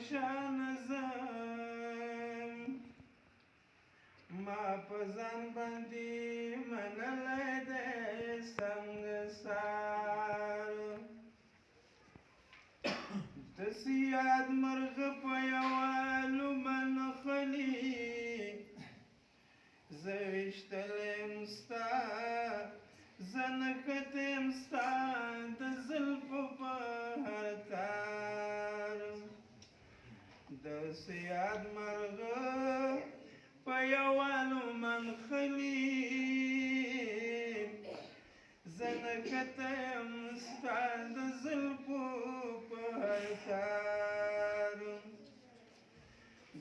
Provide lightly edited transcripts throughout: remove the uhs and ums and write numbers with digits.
پریشان زم ما په ځان باندې منلی دی سنګسار داسې یاد مرغه په یوه لمن خلي زه ویشتلی یم ستا زه نښتی یم ستا د زلفو په هر تار داسې یاد مرغه په یوه لمن خلي زه نښتی یم ستا د زلفو په هر تار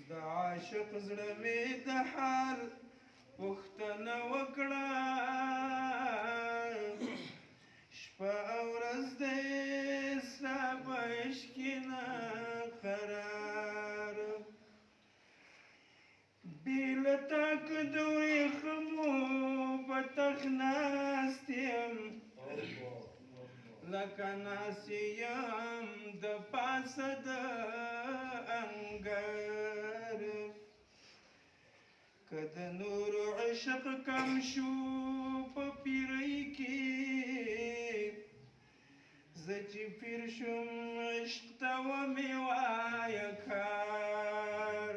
د عاشق زړه مې د حال پوښتنه وکړه شپه او ورځ دی ستا په عشق کې نه قرار بې له تا که د ورېښمو په تخ ناست یم لکه ناست یم د پاسه د انګر که د نورو عشق کم شو په پیرۍ کې زه چې پیر شوم عشق ته ومې وایه کار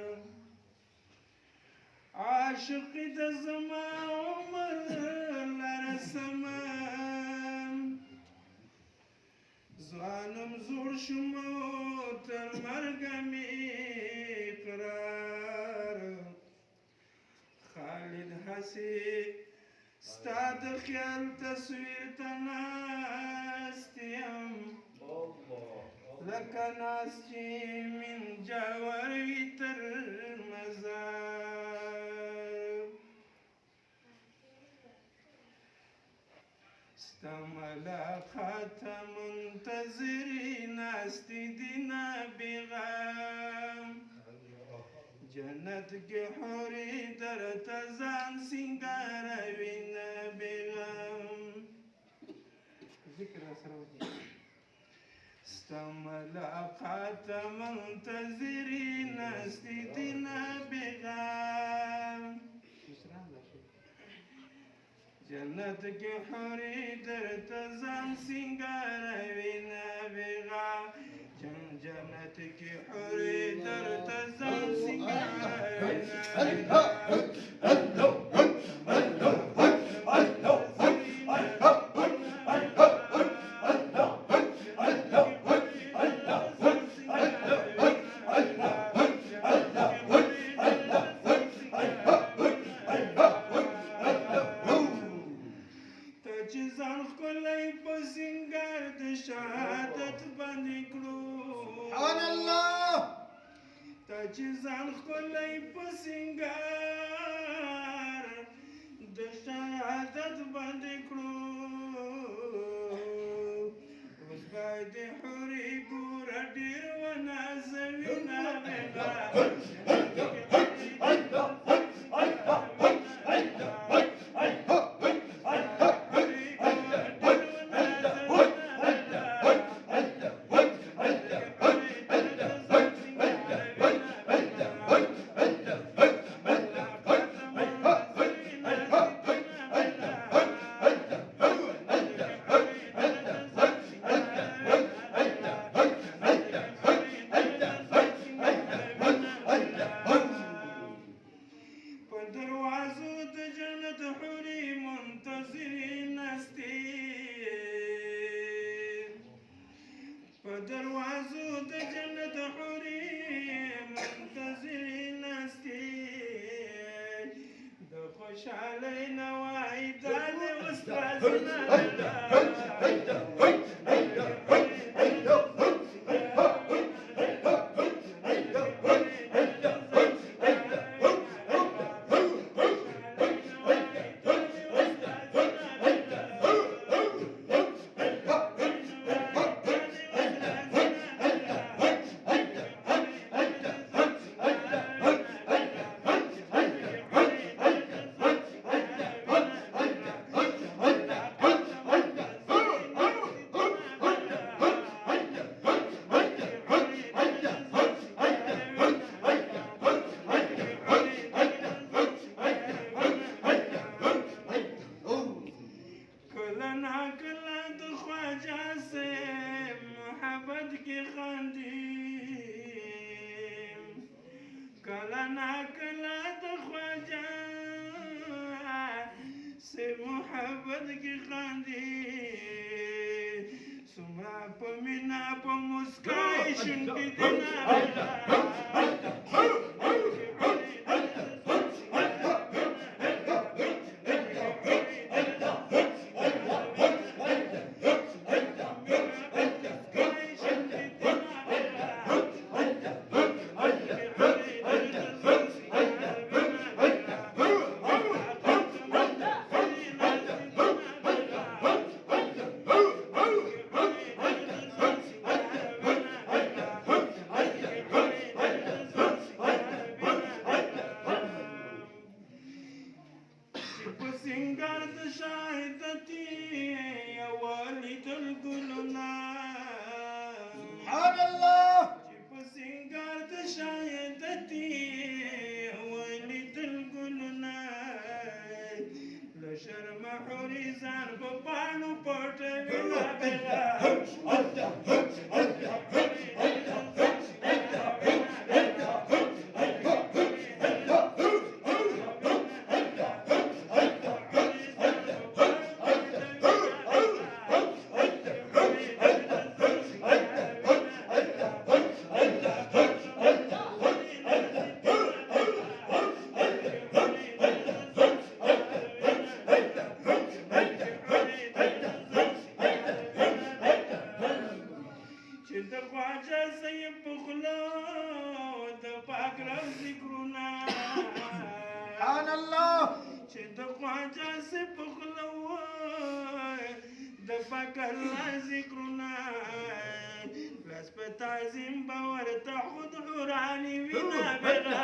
عاشقي د زما عمر لرسمه ځوانم زوړ شوم تر مرګه مې اقرار خالد هسې ستا د خیال تصویر ته ناست یم لکه ناست چې من جاور وي تر مزار ستا ملاقاته منتظرې ناستې دي نابغام جنت کې حورې درته ځان سینګاروي نابغم ذکر سره وکړه ستا ملاقاته منتظرې ناستې دي نابغام جنت کې حورې درته ځان سینګاروي نابغام جنت کې حورې درته ځان سینګاروي نابغام چې ځان ښکلی په سینګار د شهادت باندې کړو اوس باید د حورې ګوره ډېر ونازوي نابغه دروازو د جنت حورې منتظرې ناستې د خوشحالۍ نوای دا د استازونه کلانا کلا د خواجه سے محبت کی خاندي سما په مینا په مسکای شونډې دینا سنگر د شاهدتي والد الګلنا سبحان الله چې په سنگر د شاهدتي والد الګلنا له شرم حریزان په پاڼو پټوي لا بلا سبحان الله چې د خواجه سي په خوله د پاک الله ذکرونه لاس په تعظیم به ورته خود حوراني وینا بغا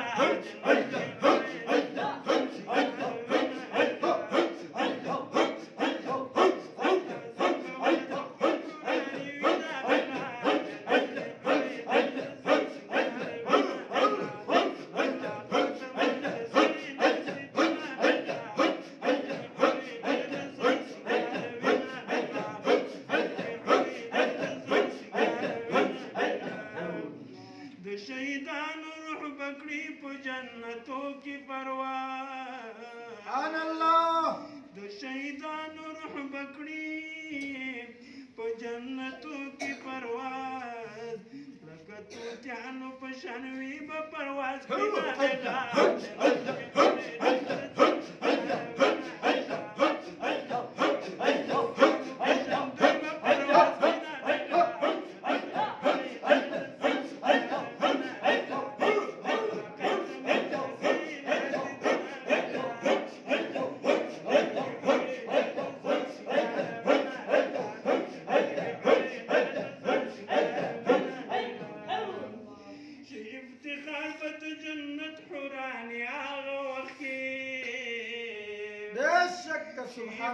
شهیدانو روح بکړي په جنتو کې پرواز سبحان الله د شهیدانو روح بکړي په جنتو کې پرواز لکه توتیانو په شان وي به پرواز کوي سبحان الله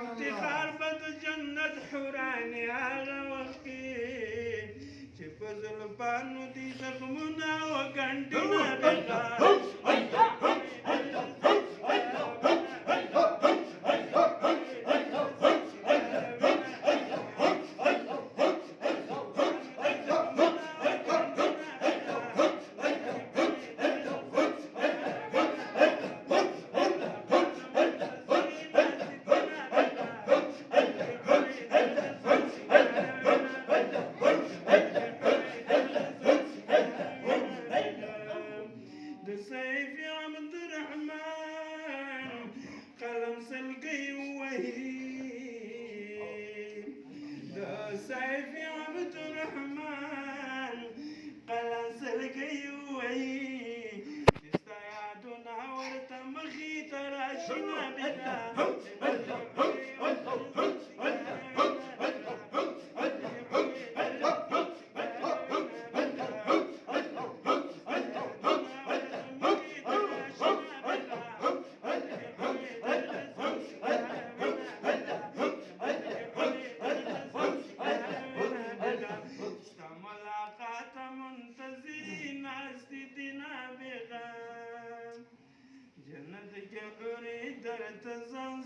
افتخار بد جنت حوراني هغه وخت چې په زلفانو دي زخمونه وګنډونه بغا قلم سلقي وهيب ده سيف عبد الرحمن قلم سلقي وهيب استعادنا ورتمخي تراشنا بنا جنت کے حوری در تزا